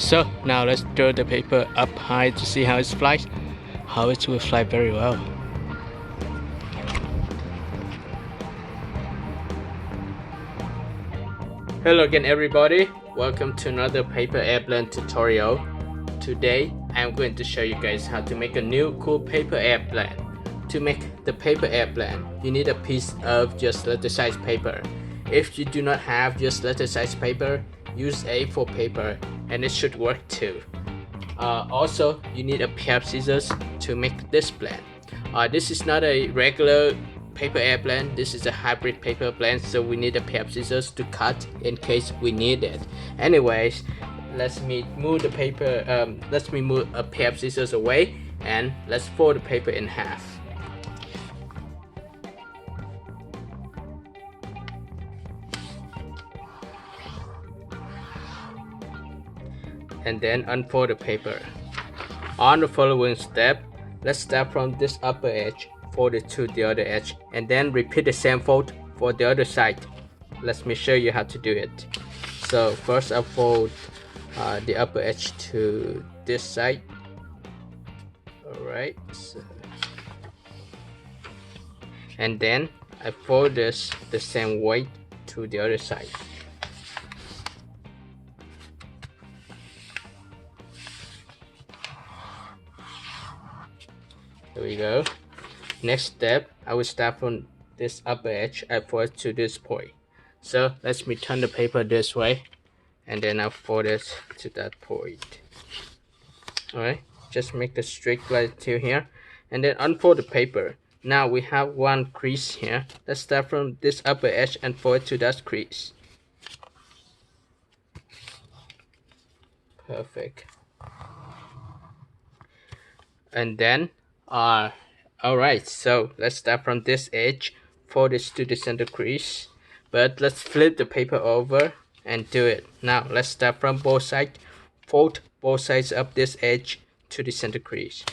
So now let's throw the paper up high to see how it flies. How it will fly very well. Hello again everybody, welcome to another paper airplane tutorial. Today I'm going to show you guys how to make a new cool paper airplane. To make the paper airplane, you need a piece of just letter size paper. If you do not have just letter size paper, use A4 paper and it should work too. Also, you need a pair of scissors to make this plane. This is not a regular paper airplane, this is a hybrid paper plane, so we need a pair of scissors to cut in case we need it. Anyways, let me move the paper, let me move a pair of scissors away and let's fold the paper in half. And then unfold the paper. On the following step, let's start from this upper edge, fold it to the other edge, and then repeat the same fold for the other side. Let me show you how to do it. So first I fold the upper edge to this side. Alright, and then I fold this the same way to the other side. Here we go. Next step, I will start from this upper edge. I fold to this point. So let me turn the paper this way, and then I'll fold it to that point. Alright, just make the straight line to here, and then unfold the paper. Now we have one crease here. Let's start from this upper edge and fold it to that crease. Perfect. And then alright, so let's start from this edge, fold this to the center crease, but let's flip the paper over and do it. Now let's start from both sides, fold both sides of this edge to the center crease.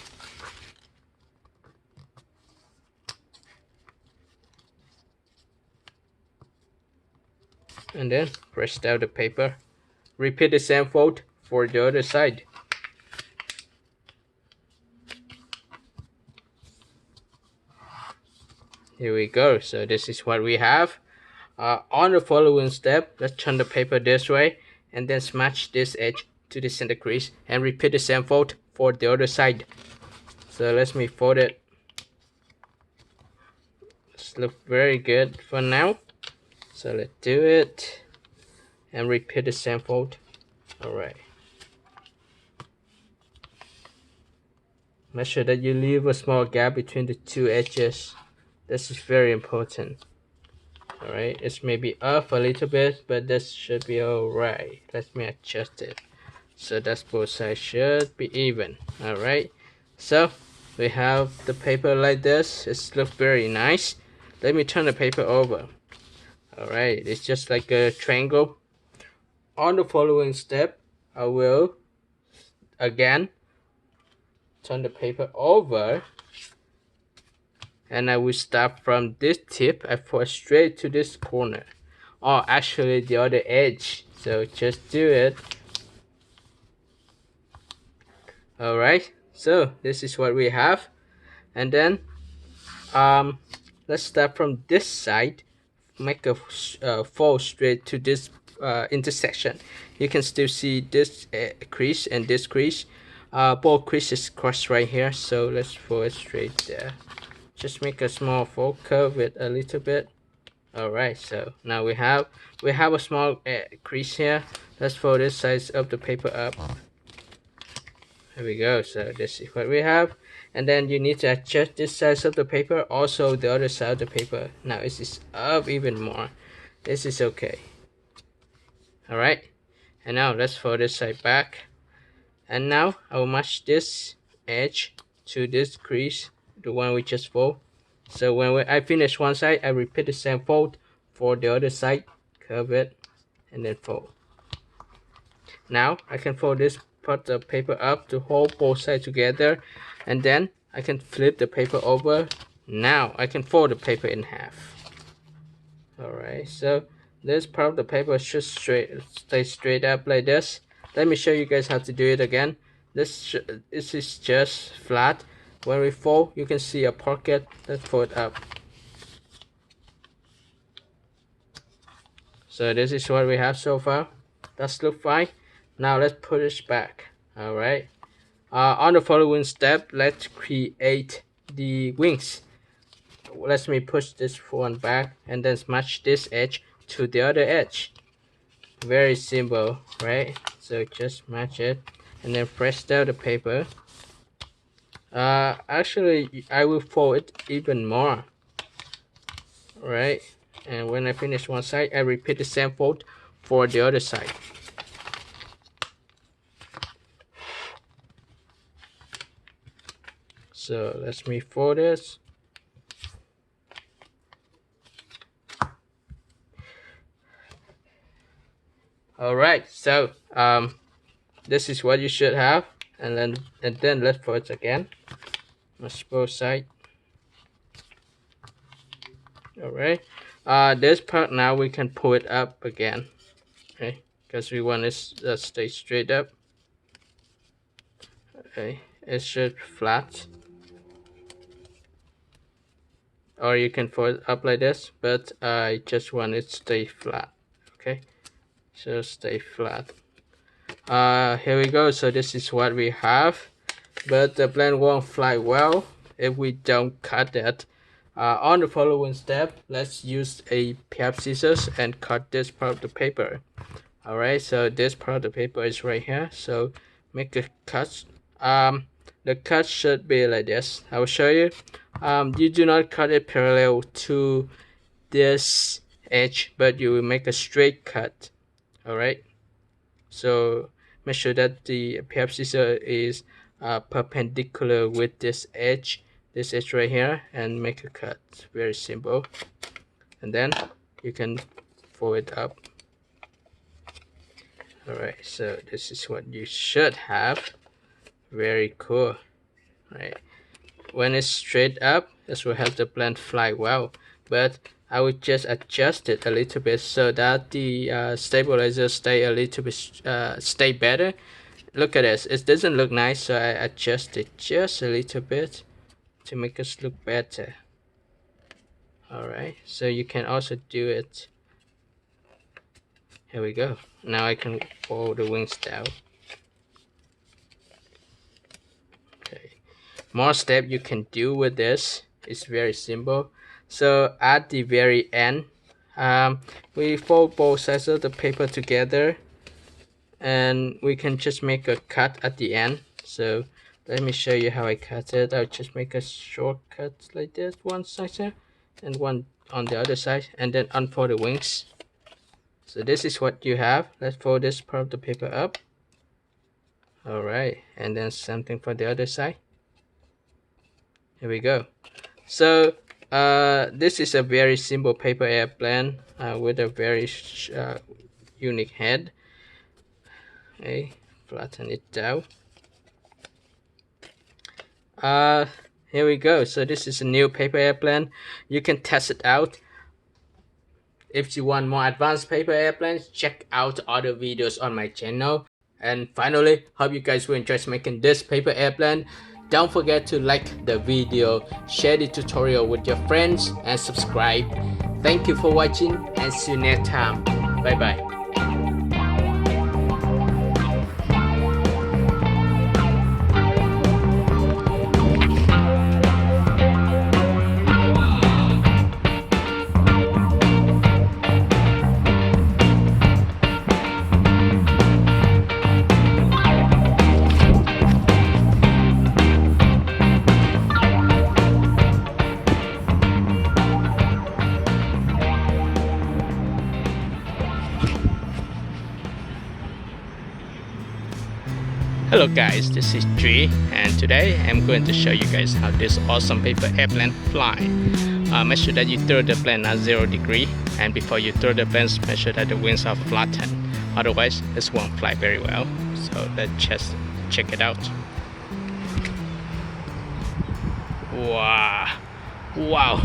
And then press down the paper. Repeat the same fold for the other side. Here we go. So this is what we have. On the following step, let's turn the paper this way and then smash this edge to the center crease and repeat the same fold for the other side. So let me fold it. This looks very good for now. So let's do it and repeat the same fold. Alright. Make sure that you leave a small gap between the two edges. This is very important. Alright, it's maybe off a little bit, but this should be alright. Let me adjust it so that both sides should be even. Alright, so we have the paper like this. It looks very nice. Let me turn the paper over. Alright, it's just like a triangle. On the following step, I will again turn the paper over, and I will start from this tip. I fold straight to this corner, or actually the other edge. So just do it. Alright, so this is what we have. And then let's start from this side, make a fold straight to this intersection. You can still see this crease and this crease. Both creases cross right here, so let's fold it straight there. Just make a small fold, curve it a little bit. Alright, so now we have a small crease here. Let's fold this side of the paper up. Here we go. So this is what we have. And then you need to adjust this side of the paper, also the other side of the paper. Now it is up even more. This is okay. Alright, and now let's fold this side back. And now I will match this edge to this crease, the one we just fold. So when I finish one side, I repeat the same fold for the other side, curve it, and then fold. Now I can fold this part of paper up to hold both sides together, and then I can flip the paper over. Now I can fold the paper in half. Alright, so this part of the paper should stay straight up like this. let me show you guys how to do it again. This is just flat. When we fold, you can see a pocket. Let's fold it up. So this is what we have so far. Does look fine. Now let's put it back. All right. On the following step, let's create the wings. Let me push this one back and then match this edge to the other edge. Very simple, right? So just match it and then press down the paper. Actually, I will fold it even more, right? And when I finish one side, I repeat the same fold for the other side. So let me fold this. All right, so this is what you should have, and then let's fold it again. Match both sides. All right. This part now we can pull it up again, okay? Because we want it to stay straight up. Okay, it should flat. Or you can fold it up like this, but I just want it to stay flat. Okay, so stay flat. Here we go. So this is what we have, but the blend won't fly well if we don't cut it. On the following step, let's use a pair of scissors and cut this part of the paper. All right, so this part of the paper is right here, so make a cut. The cut should be like this. I will show you. You do not cut it parallel to this edge, but you will make a straight cut. All right, so make sure that the pair of scissors is perpendicular with this edge right here, and make a cut. Very simple. And then you can fold it up. All right, so this is what you should have. Very cool, right? When it's straight up, this will help the blend fly well, but I will just adjust it a little bit so that the stabilizer stay a little bit stay better. Look at this, it doesn't look nice, so I adjust it just a little bit to make us look better. All right, so you can also do it. Here we go. Now I can fold the wings down. Okay, more step you can do with this. It's very simple. So at the very end, we fold both sides of the paper together, and we can just make a cut at the end. So let me show you how I cut it. I'll just make a shortcut like this, one side here and one on the other side, and then unfold the wings. So this is what you have. Let's fold this part of the paper up. All right, and then something for the other side. Here we go. So this is a very simple paper airplane with a very unique head. Okay, flatten it down. Here we go. So this is a new paper airplane. You can test it out. If you want more advanced paper airplanes, check out other videos on my channel. And finally, hope you guys will enjoy making this paper airplane. Don't forget to like the video, share the tutorial with your friends, and subscribe. Thank you for watching, and see you next time. Bye bye. Hello guys, this is Tri, and today I'm going to show you guys how this awesome paper airplane fly. Make sure that you throw the plane at 0 degree, and before you throw the planes, make sure that the wings are flattened. Otherwise, this won't fly very well. So let's just check it out. Wow!